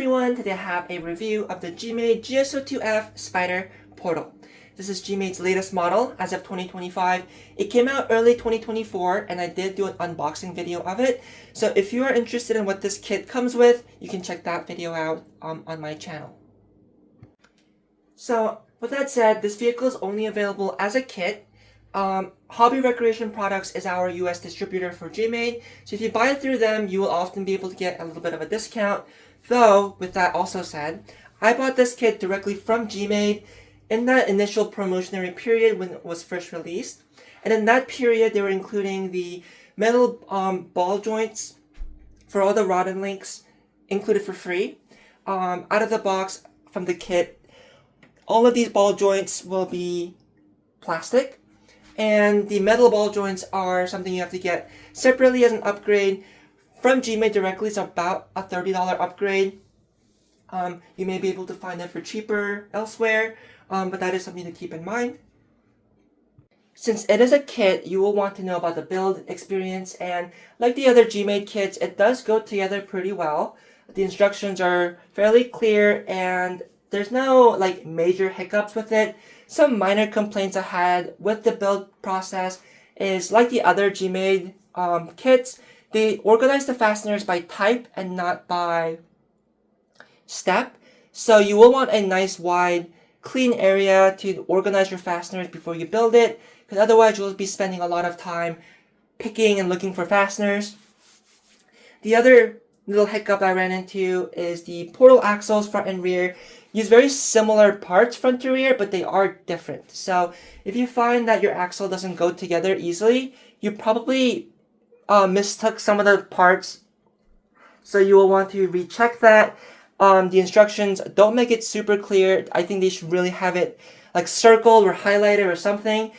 everyone, today I have a review of the GMADE GS02F Spider Portal. This is GMADE's latest model as of 2025. It came out early 2024 and I did do an unboxing video of it. So if you are interested in what this kit comes with, you can check that video out on my channel. So with that said, this vehicle is only available as a kit. Hobby Recreation Products is our US distributor for GMADE, so if you buy it through them, you will often be able to get a little bit of a discount. Though, with that also said, I bought this kit directly from GMADE in that initial promotionary period when it was first released. And in that period, they were including the metal ball joints for all the rod and links included for free. Out of the box from the kit, all of these ball joints will be plastic. And the metal ball joints are something you have to get separately as an upgrade from GMADE directly. It's about a $30 upgrade. You may be able to find them for cheaper elsewhere, but that is something to keep in mind. Since it is a kit, you will want to know about the build experience, and like the other GMADE kits, it does go together pretty well. The instructions are fairly clear and there's no major hiccups with it. Some minor complaints I had with the build process is like the other GMADE kits, they organize the fasteners by type and not by step. So you will want a nice wide clean area to organize your fasteners before you build it, because otherwise you'll be spending a lot of time picking and looking for fasteners. The other little hiccup I ran into is the portal axles front and rear use very similar parts front to rear, but they are different. So if you find that your axle doesn't go together easily, you probably mistook some of the parts. So you will want to recheck that. The instructions don't make it super clear. I think they should really have it circled or highlighted or something.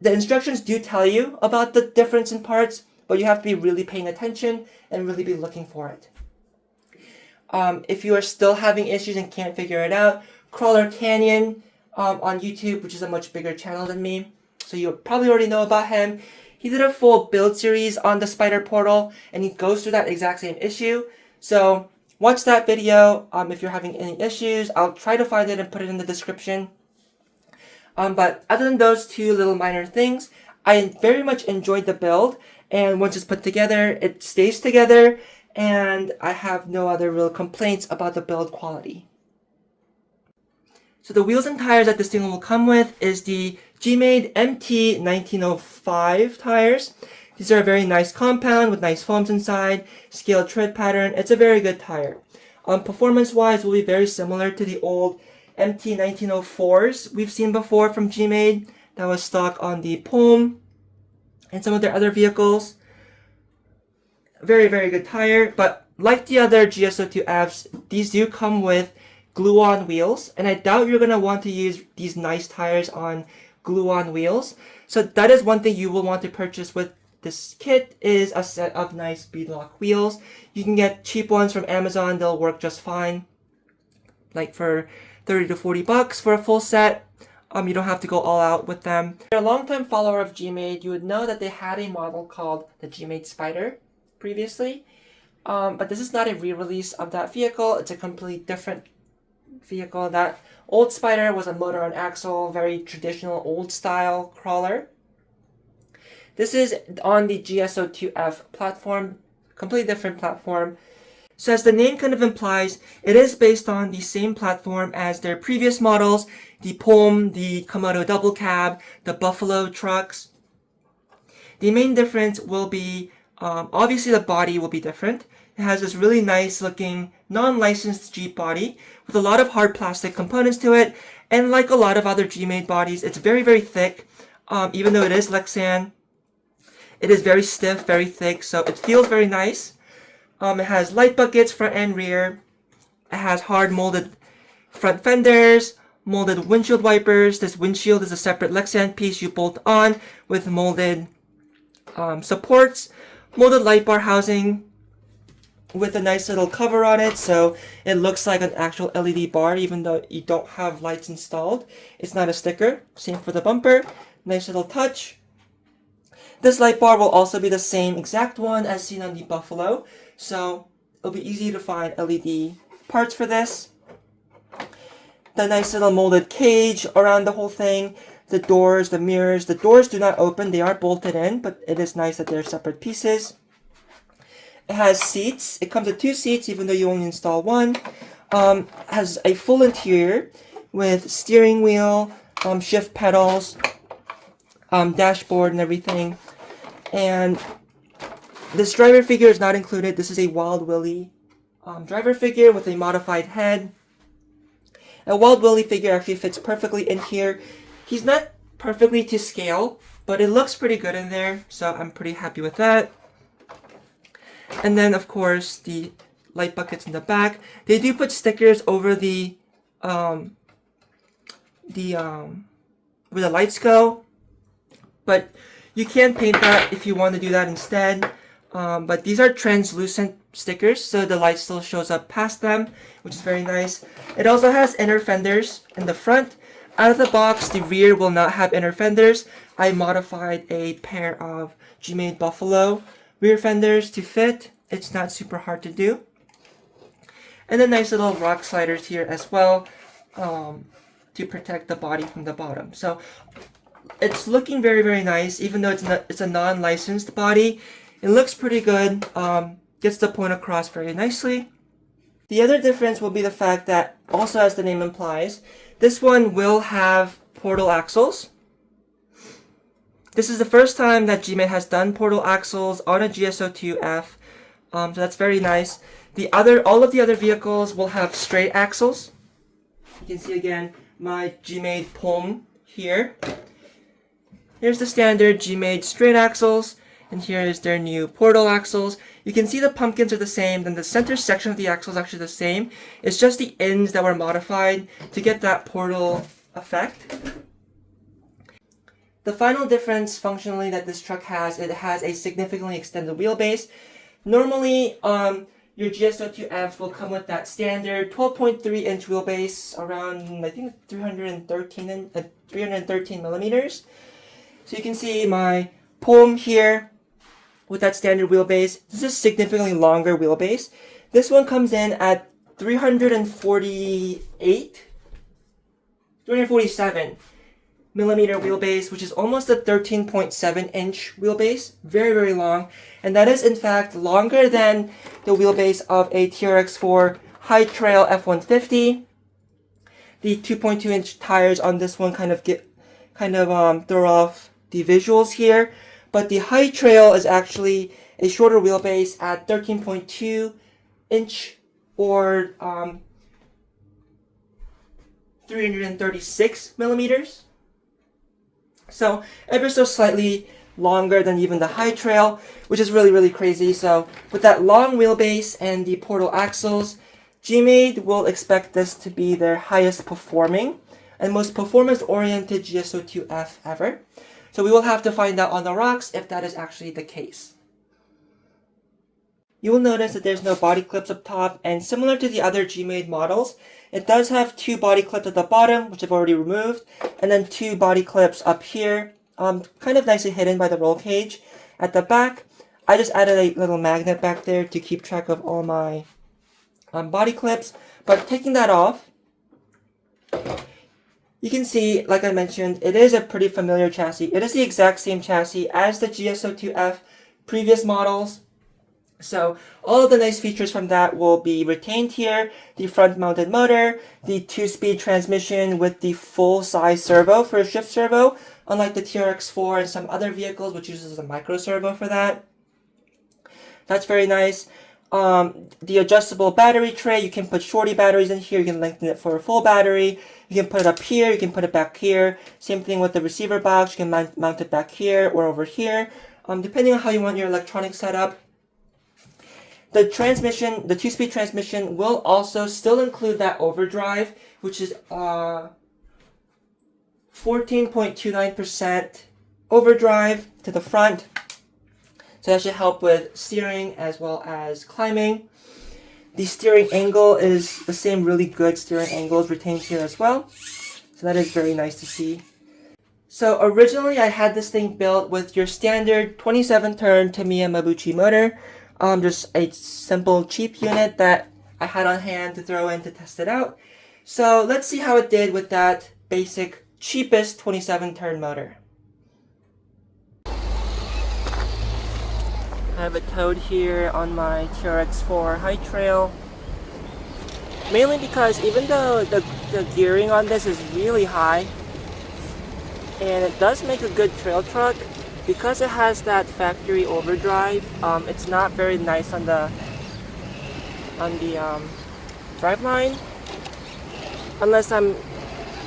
The instructions do tell you about the difference in parts, but you have to be really paying attention and really be looking for it. If you are still having issues and can't figure it out, Crawler Canyon on YouTube, which is a much bigger channel than me, so you probably already know about him. He did a full build series on the Spider Portal, and he goes through that exact same issue. So watch that video if you're having any issues. I'll try to find it and put it in the description. But other than those two little minor things, I very much enjoyed the build, and once it's put together, it stays together. And I have no other real complaints about the build quality. So the wheels and tires that this thing will come with is the GMADE MT 1905 tires. These are a very nice compound with nice foams inside, scaled tread pattern. It's a very good tire. Performance-wise, will be very similar to the old MT 1904s we've seen before from GMADE that was stock on the Palm and some of their other vehicles. Very, very good tire, but like the other GS02Fs, these do come with glue-on wheels, and I doubt you're going to want to use these nice tires on glue-on wheels. So that is one thing you will want to purchase with this kit, is a set of nice beadlock wheels. You can get cheap ones from Amazon, they'll work just fine, like for 30 to 40 bucks for a full set. You don't have to go all out with them. If you're a long-time follower of GMADE, you would know that they had a model called the GMADE Spider previously, but this is not a re-release of that vehicle. It's a completely different vehicle. That old Spider was a motor on axle, very traditional old style crawler. This is on the GS02F platform, completely different platform. So as the name kind of implies, it is based on the same platform as their previous models, the Palm, the Komodo double cab, the Buffalo trucks. The main difference will be obviously the body will be different. It has this really nice looking non-licensed Jeep body with a lot of hard plastic components to it, and like a lot of other GMADE bodies, it's very, very thick. Even though it is Lexan, it is very stiff, very thick, so it feels very nice. It has light buckets front and rear. It has hard molded front fenders, molded windshield wipers. This windshield is a separate Lexan piece you bolt on with molded supports. Molded light bar housing with a nice little cover on it, so it looks like an actual LED bar even though you don't have lights installed. It's not a sticker. Same for the bumper. Nice little touch. This light bar will also be the same exact one as seen on the Buffalo, so it'll be easy to find LED parts for this. The nice little molded cage around the whole thing. The doors, the mirrors. The doors do not open. They are bolted in, but it is nice that they're separate pieces. It has seats. It comes with 2 seats, even though you only install 1. Has a full interior with steering wheel, shift pedals, dashboard and everything. And this driver figure is not included. This is a Wild Willy driver figure with a modified head. A Wild Willy figure actually fits perfectly in here. He's not perfectly to scale, but it looks pretty good in there, so I'm pretty happy with that. And then, of course, the light buckets in the back. They do put stickers over where the lights go, but you can paint that if you want to do that instead. But these are translucent stickers, so the light still shows up past them, which is very nice. It also has inner fenders in the front. Out of the box, the rear will not have inner fenders. I modified a pair of GMADE Buffalo rear fenders to fit. It's not super hard to do. And then nice little rock sliders here as well to protect the body from the bottom. So it's looking very, very nice, even though it's a non-licensed body. It looks pretty good, gets the point across very nicely. The other difference will be the fact that, also as the name implies, this one will have portal axles. This is the first time that GMADE has done portal axles on a GS02F, so that's very nice. All of the other vehicles will have straight axles. You can see again my GMADE POM here. Here's the standard GMADE straight axles, and here is their new portal axles. You can see the pumpkins are the same, then the center section of the axle is actually the same. It's just the ends that were modified to get that portal effect. The final difference functionally that this truck has, it has a significantly extended wheelbase. Normally, your GS02F will come with that standard 12.3-inch wheelbase, around I think 313 millimeters. So you can see my POM here with that standard wheelbase. This is a significantly longer wheelbase. This one comes in at 347 millimeter wheelbase, which is almost a 13.7-inch wheelbase. Very, very long. And that is in fact longer than the wheelbase of a TRX4 High Trail F-150. The 2.2-inch tires on this one kind of throw off the visuals here. But the High Trail is actually a shorter wheelbase at 13.2-inch or 336 millimeters. So ever so slightly longer than even the High Trail, which is really, really crazy. So with that long wheelbase and the portal axles, GMADE will expect this to be their highest performing and most performance-oriented GS02F ever. So we will have to find out on the rocks if that is actually the case. You will notice that there's no body clips up top, and similar to the other GMADE models, it does have 2 body clips at the bottom, which I've already removed, and then 2 body clips up here, kind of nicely hidden by the roll cage. At the back, I just added a little magnet back there to keep track of all my body clips, but taking that off, you can see, like I mentioned, it is a pretty familiar chassis. It is the exact same chassis as the GS02F previous models. So all of the nice features from that will be retained here. The front-mounted motor, the 2-speed transmission with the full-size servo for a shift servo, unlike the TRX4 and some other vehicles which uses a micro servo for that. That's very nice. The adjustable battery tray, you can put shorty batteries in here, you can lengthen it for a full battery. You can put it up here, you can put it back here. Same thing with the receiver box, you can mount it back here or over here, depending on how you want your electronics set up. The transmission, the 2-speed transmission will also still include that overdrive, which is 14.29% overdrive to the front. So that should help with steering as well as climbing. The steering angle is the same really good steering angles retained here as well. So that is very nice to see. So originally I had this thing built with your standard 27-turn Tamiya Mabuchi motor. Just a simple cheap unit that I had on hand to throw in to test it out. So let's see how it did with that basic, cheapest 27-turn motor. I have it towed here on my TRX4 High Trail. Mainly because even though the gearing on this is really high, and it does make a good trail truck, because it has that factory overdrive, it's not very nice on the driveline, unless I'm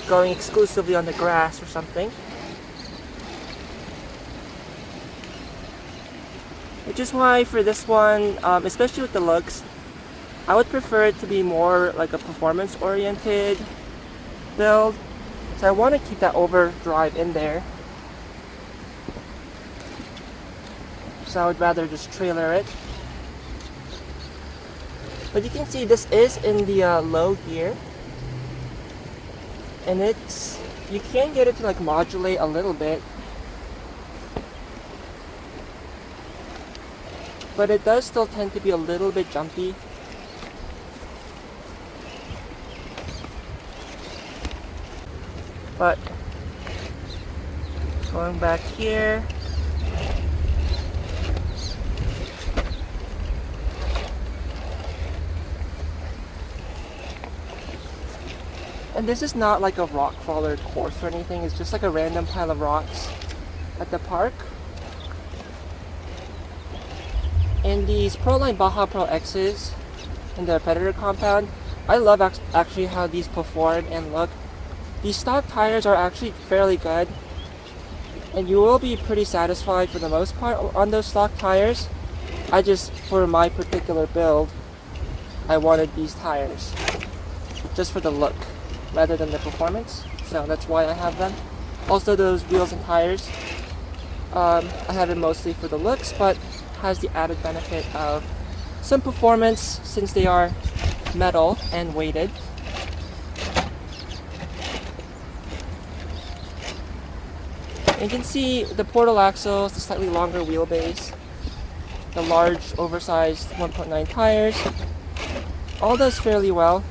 going exclusively on the grass or something. Which is why for this one, especially with the looks, I would prefer it to be more like a performance-oriented build. So I want to keep that overdrive in there. So I would rather just trailer it. But you can see this is in the low gear. And you can get it to like modulate a little bit. But it does still tend to be a little bit jumpy. But going back here, and this is not like a rock crawler course or anything, it's just like a random pile of rocks at the park. And these Proline Baja Pro X's in the Predator compound, I love actually how these perform and look. These stock tires are actually fairly good, and you will be pretty satisfied for the most part on those stock tires. For my particular build, I wanted these tires just for the look rather than the performance, so that's why I have them. Also, those wheels and tires, I have it mostly for the looks, but has the added benefit of some performance since they are metal and weighted. You can see the portal axles, the slightly longer wheelbase, the large oversized 1.9 tires, all does fairly well.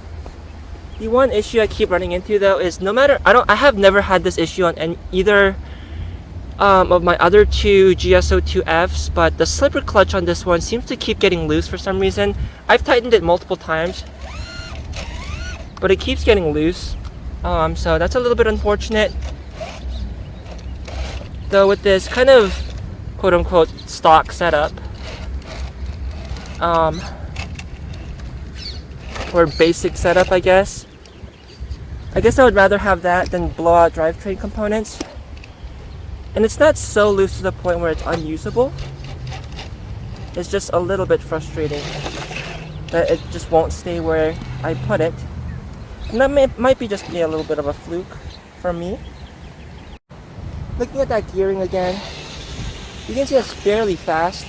The one issue I keep running into though is I have never had this issue on either of my other two GS02Fs, but the slipper clutch on this one seems to keep getting loose for some reason. I've tightened it multiple times, but it keeps getting loose, so that's a little bit unfortunate. Though with this kind of quote-unquote stock setup, or basic setup, I guess I would rather have that than blowout drivetrain components. And it's not so loose to the point where it's unusable. It's just a little bit frustrating that it just won't stay where I put it. And that might be just be a little bit of a fluke for me. Looking at that gearing again, you can see it's fairly fast.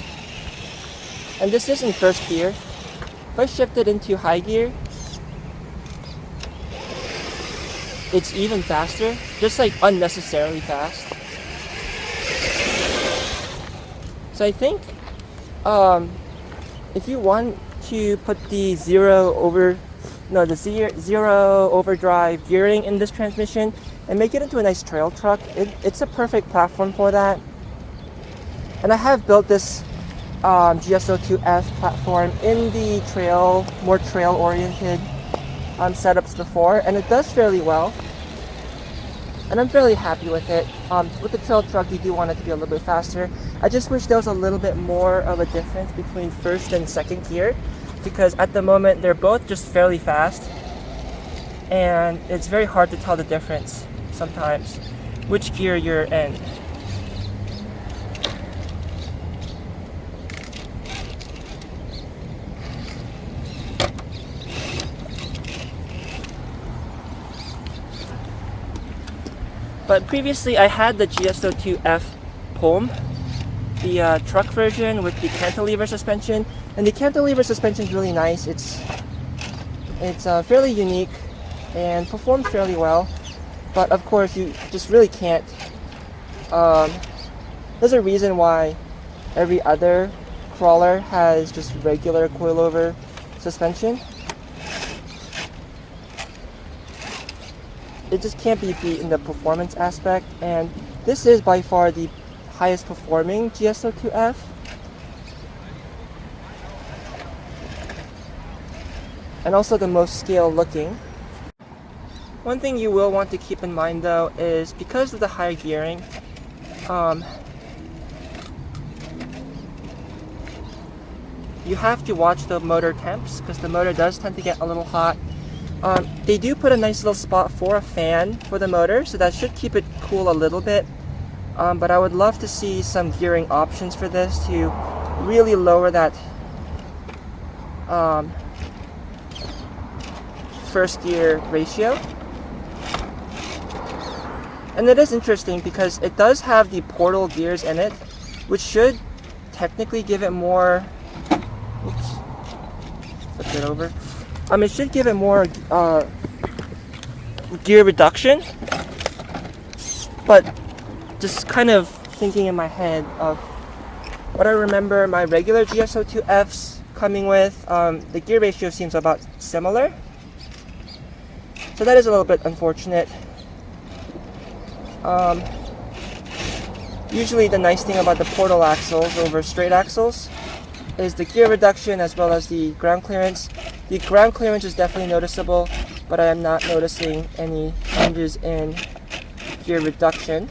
And this is in first gear. If I shift it into high gear, it's even faster, just like unnecessarily fast. So I think if you want to put the zero overdrive gearing in this transmission and make it into a nice trail truck, it's a perfect platform for that. And I have built this GS02F platform in the more trail-oriented setups before, and it does fairly well. And I'm fairly happy with it. With the trail truck, you do want it to be a little bit faster. I just wish there was a little bit more of a difference between first and second gear, because at the moment they're both just fairly fast, and it's very hard to tell the difference sometimes which gear you're in. But previously I had the GS02F Pome, the truck version with the cantilever suspension, and the cantilever suspension is really nice. It's fairly unique and performs fairly well, but of course you just really can't. There's a reason why every other crawler has just regular coilover suspension, it just can't be beat in the performance aspect, and this is by far the highest performing GS02F. And also the most scale looking. One thing you will want to keep in mind though is because of the higher gearing, you have to watch the motor temps because the motor does tend to get a little hot. They do put a nice little spot for a fan for the motor, so that should keep it cool a little bit. But I would love to see some gearing options for this to really lower that first gear ratio. And it is interesting because it does have the portal gears in it, which should technically give it more. Oops, flip it over. It should give it more gear reduction, but just kind of thinking in my head of what I remember my regular GS02Fs coming with, the gear ratio seems about similar. So that is a little bit unfortunate. Usually the nice thing about the portal axles over straight axles is the gear reduction as well as the ground clearance. The ground clearance is definitely noticeable, but I am not noticing any changes in gear reduction.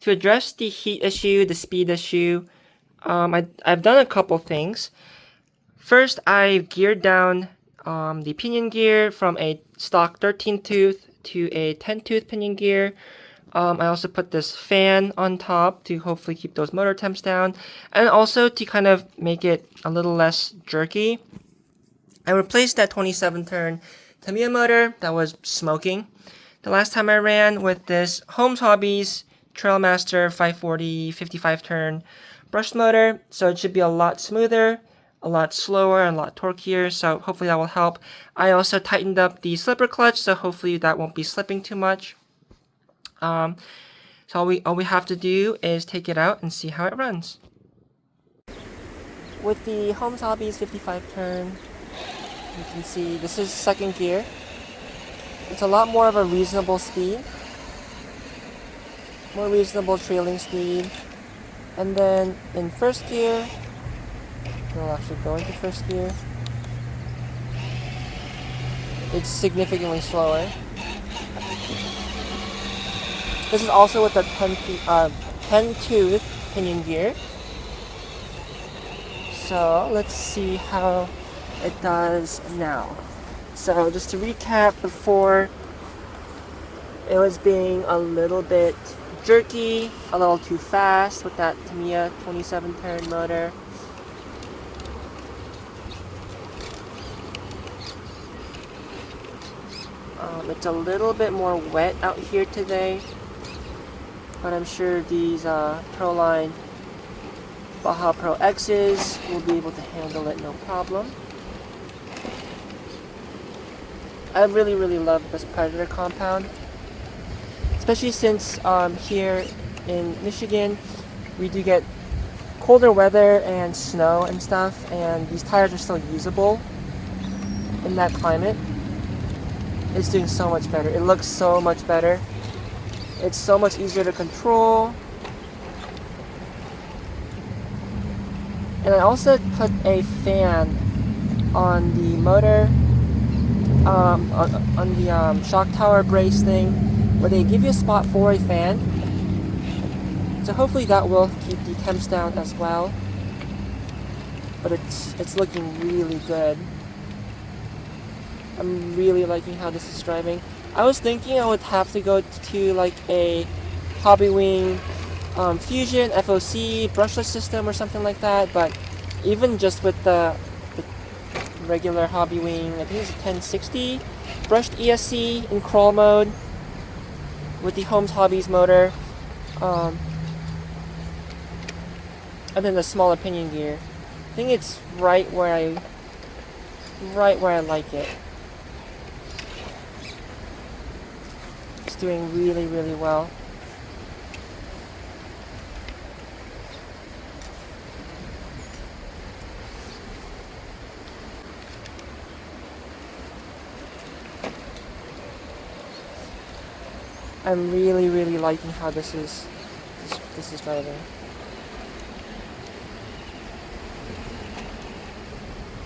To address the heat issue, the speed issue, I've done a couple things. First, I've geared down the pinion gear from a stock 13 tooth to a 10 tooth pinion gear. I also put this fan on top to hopefully keep those motor temps down, and also to kind of make it a little less jerky. I replaced that 27 turn Tamiya motor that was smoking the last time I ran with this Holmes Hobbies Trailmaster 540 55 turn brushed motor, so it should be a lot smoother, a lot slower, and a lot torqueier, so hopefully that will help. I also tightened up the slipper clutch, so hopefully that won't be slipping too much. So all we have to do is take it out and see how it runs. With the Holmes Hobbies 55 turn, you can see this is second gear. It's a lot more of a reasonable speed. More reasonable trailing speed. And then in first gear, we'll actually go into first gear. It's significantly slower. This is also with the 10 tooth pinion gear. So let's see how it does now. So just to recap, before it was being a little bit jerky, a little too fast with that Tamiya 27 turn motor. It's a little bit more wet out here today, but I'm sure these Proline Baja Pro X's will be able to handle it no problem. I really love this Predator compound, especially since here in Michigan we do get colder weather and snow and stuff, and these tires are still usable in that climate. It's doing so much better. It looks so much better. It's so much easier to control. And I also put a fan on the motor, on the shock tower brace thing, where they give you a spot for a fan. So hopefully that will keep the temps down as well. But it's looking really good. I'm really liking how this is driving. I was thinking I would have to go to like a Hobbywing Fusion FOC brushless system or something like that, but even just with the regular Hobbywing, I think it's a 1060, brushed ESC in crawl mode with the Holmes Hobbies motor, and then the smaller pinion gear. I think it's right where I like it. It's doing really, really well. I'm really, really liking how this is driving.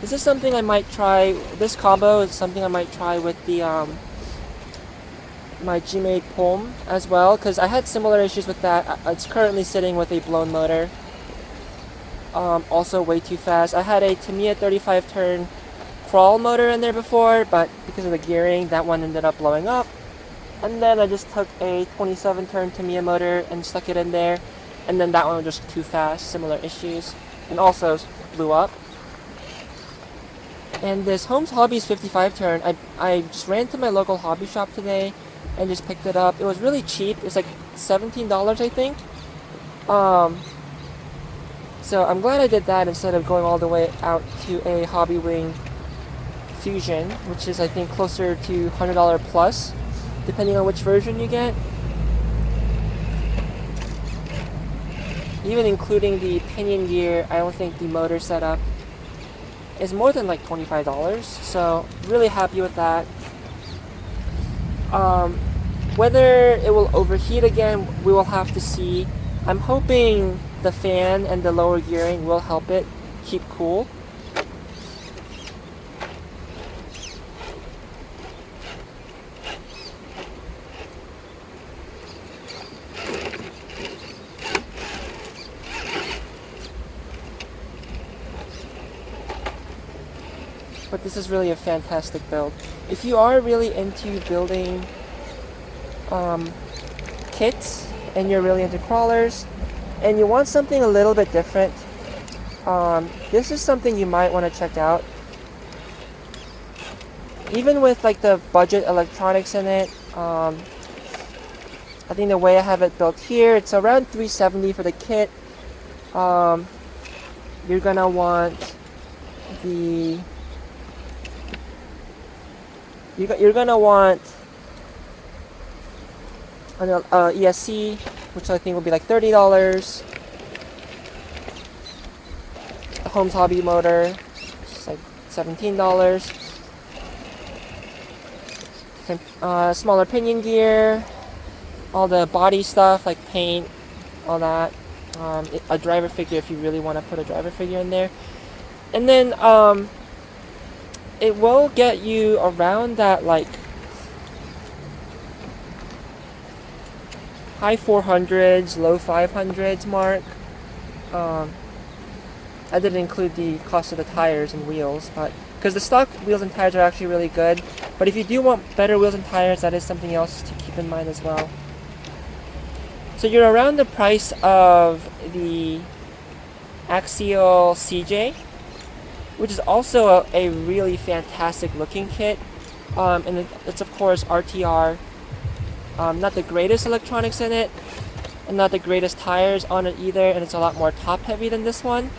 This is something I might try. This combo is something I might try with the my GMADE Palm as well, because I had similar issues with that. It's currently sitting with a blown motor. Also way too fast. I had a Tamiya 35 turn crawl motor in there before, but because of the gearing, that one ended up blowing up. And then I just took a 27 turn Tamiya motor and stuck it in there, and then that one was just too fast, similar issues, and also blew up. And this Holmes Hobbies 55 turn, I just ran to my local hobby shop today and just picked it up. It was really cheap. It was like $17, I think. So I'm glad I did that instead of going all the way out to a Hobbywing Fusion, which is I think closer to $100 plus, depending on which version you get. Even including the pinion gear, I don't think the motor setup is more than like $25, so really happy with that. Whether it will overheat again, we will have to see. I'm hoping the fan and the lower gearing will help it keep cool. But this is really a fantastic build. If you are really into building kits and you're really into crawlers and you want something a little bit different, this is something you might want to check out. Even with like the budget electronics in it, I think the way I have it built here, it's around $370 for the kit. You're gonna want the you're gonna want an ESC, which I think will be like $30. The Holmes Hobby motor, which is like $17. Smaller pinion gear, all the body stuff like paint, all that. A driver figure if you really want to put a driver figure in there, and then it will get you around that like high 400s, low 500s mark. I didn't include the cost of the tires and wheels, but because the stock wheels and tires are actually really good. But if you do want better wheels and tires, that is something else to keep in mind as well. So you're around the price of the Axial CJ, which is also a really fantastic looking kit. And it's of course RTR. Not the greatest electronics in it, and not the greatest tires on it either, and it's a lot more top heavy than this one.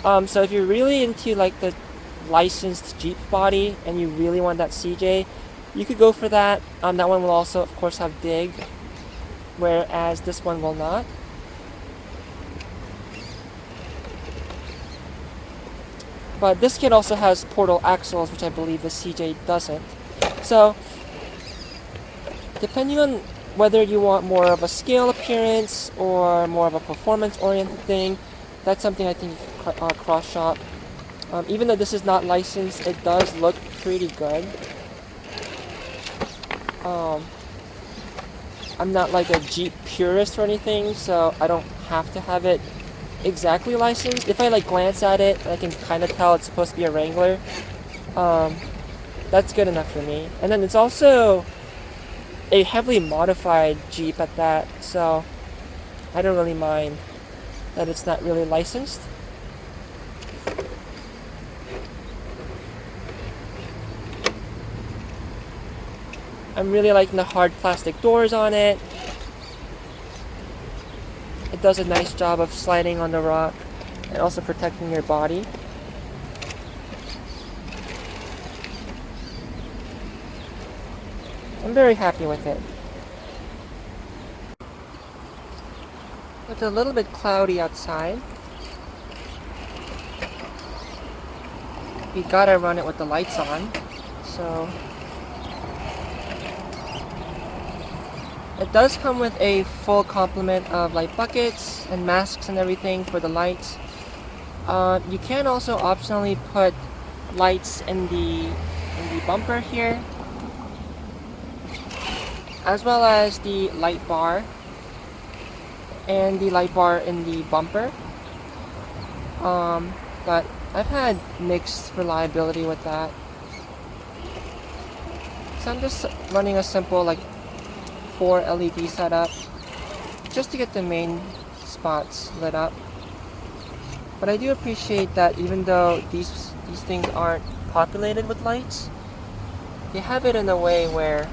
So if you're really into like the licensed Jeep body and you really want that CJ, you could go for that. That one will also of course have dig, whereas this one will not. But this kit also has portal axles, which I believe the CJ doesn't. So depending on whether you want more of a scale appearance or more of a performance-oriented thing, that's something I think you can cross-shop. Even though this is not licensed, it does look pretty good. I'm not like a Jeep purist or anything, so I don't have to have it exactly licensed. If I like glance at it, I can kind of tell it's supposed to be a Wrangler. That's good enough for me. And then it's also a heavily modified Jeep at that, so I don't really mind that it's not really licensed. I'm really liking the hard plastic doors on it. It does a nice job of sliding on the rock and also protecting your body. I'm very happy with it. It's a little bit cloudy outside. We gotta run it with the lights on. So it does come with a full complement of light buckets and masks and everything for the lights. You can also optionally put lights in the bumper here, as well as the light bar and the light bar in the bumper. But I've had mixed reliability with that. So I'm just running a simple like 4 LED setup just to get the main spots lit up. But I do appreciate that even though these things aren't populated with lights, they have it in a way where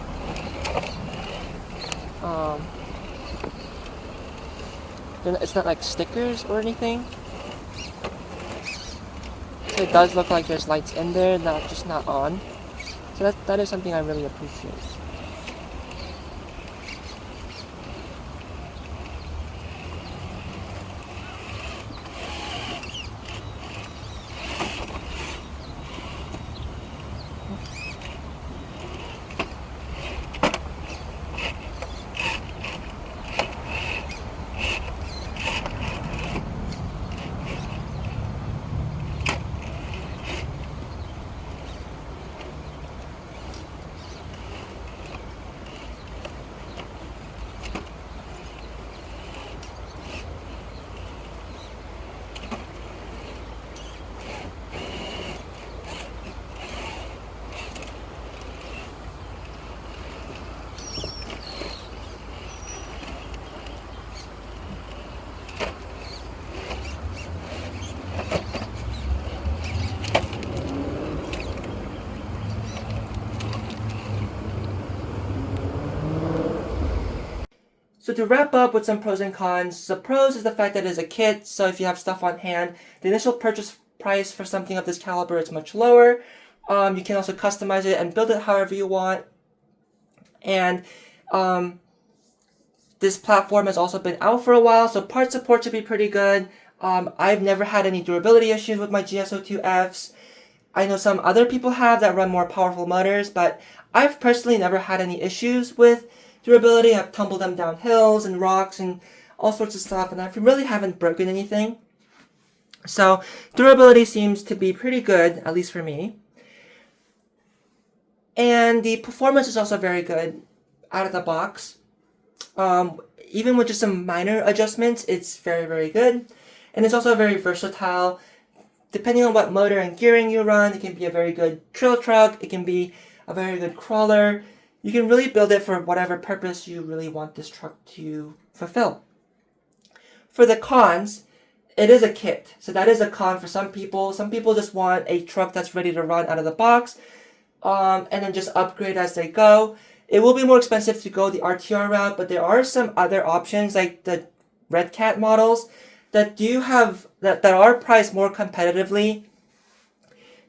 it's not like stickers or anything. So it does look like there's lights in there, just not on. So that is something I really appreciate. So to wrap up with some pros and cons, the pros is the fact that it is a kit, so if you have stuff on hand, the initial purchase price for something of this caliber is much lower. You can also customize it and build it however you want. And this platform has also been out for a while, so part support should be pretty good. I've never had any durability issues with my GS02Fs. I know some other people have that run more powerful motors, but I've personally never had any issues with durability. I've tumbled them down hills and rocks and all sorts of stuff, and I really haven't broken anything. So durability seems to be pretty good, at least for me. And the performance is also very good out of the box. Even with just some minor adjustments, it's very, very good. And it's also very versatile. Depending on what motor and gearing you run, it can be a very good trail truck. It can be a very good crawler. You can really build it for whatever purpose you really want this truck to fulfill. For the cons, it is a kit. So that is a con for some people. Some people just want a truck that's ready to run out of the box, and then just upgrade as they go. It will be more expensive to go the RTR route, but there are some other options like the Red Cat models that are priced more competitively.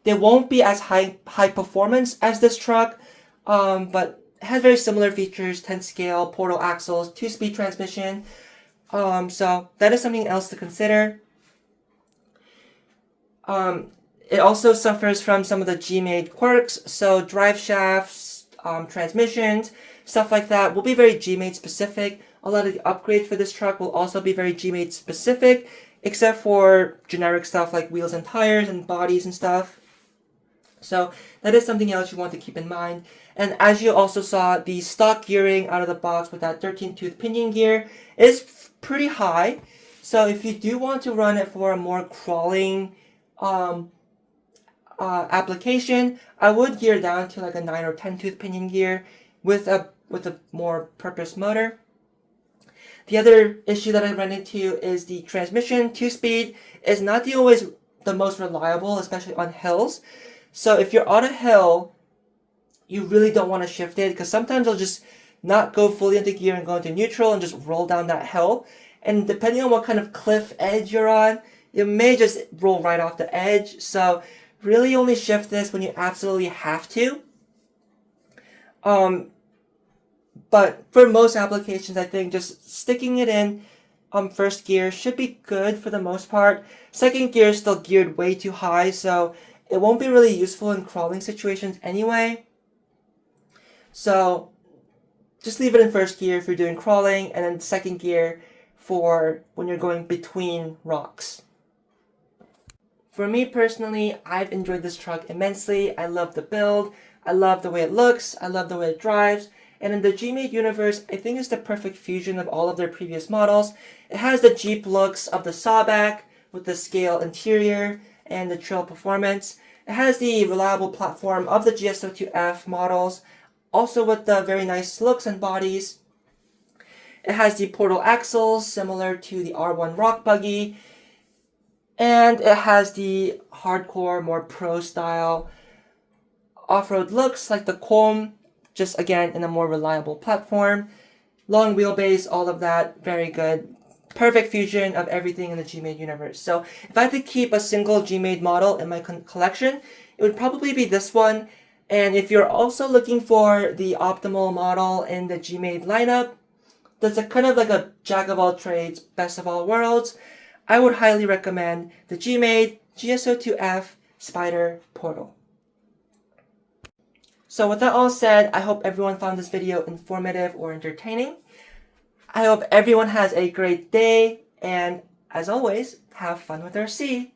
They won't be as high performance as this truck, but has very similar features: 10 scale, portal axles, 2-speed transmission. So that is something else to consider. It also suffers from some of the GMADE quirks, so drive shafts, transmissions, stuff like that will be very GMADE specific. A lot of the upgrades for this truck will also be very GMADE specific, except for generic stuff like wheels and tires and bodies and stuff. So that is something else you want to keep in mind. And as you also saw, the stock gearing out of the box with that 13-tooth pinion gear is pretty high. So if you do want to run it for a more crawling application, I would gear down to like a 9 or 10-tooth pinion gear with a more purpose motor. The other issue that I run into is the transmission. 2-speed is not always the most reliable, especially on hills. So if you're on a hill, you really don't want to shift it, because sometimes it'll just not go fully into gear and go into neutral and just roll down that hill. And depending on what kind of cliff edge you're on, you may just roll right off the edge. So really only shift this when you absolutely have to. But for most applications, I think just sticking it in first gear should be good for the most part. Second gear is still geared way too high, so it won't be really useful in crawling situations anyway. So just leave it in first gear if you're doing crawling, and then second gear for when you're going between rocks. For me personally, I've enjoyed this truck immensely. I love the build, I love the way it looks, I love the way it drives, and in the GMADE universe, I think it's the perfect fusion of all of their previous models. It has the Jeep looks of the sawback with the scale interior and the trail performance. It has the reliable platform of the GS02F models, also with the very nice looks and bodies. It has the portal axles similar to the R1 rock buggy, and it has the hardcore, more pro style off-road looks like the Comb, just again in a more reliable platform. Long wheelbase, all of that, very good. Perfect fusion of everything in the GMADE universe. So if I had to keep a single GMADE model in my collection, it would probably be this one. And if you're also looking for the optimal model in the GMADE lineup, that's a kind of like a jack of all trades, best of all worlds, I would highly recommend the GMADE GS02F Spider Portal. So with that all said, I hope everyone found this video informative or entertaining. I hope everyone has a great day, and as always, have fun with RC.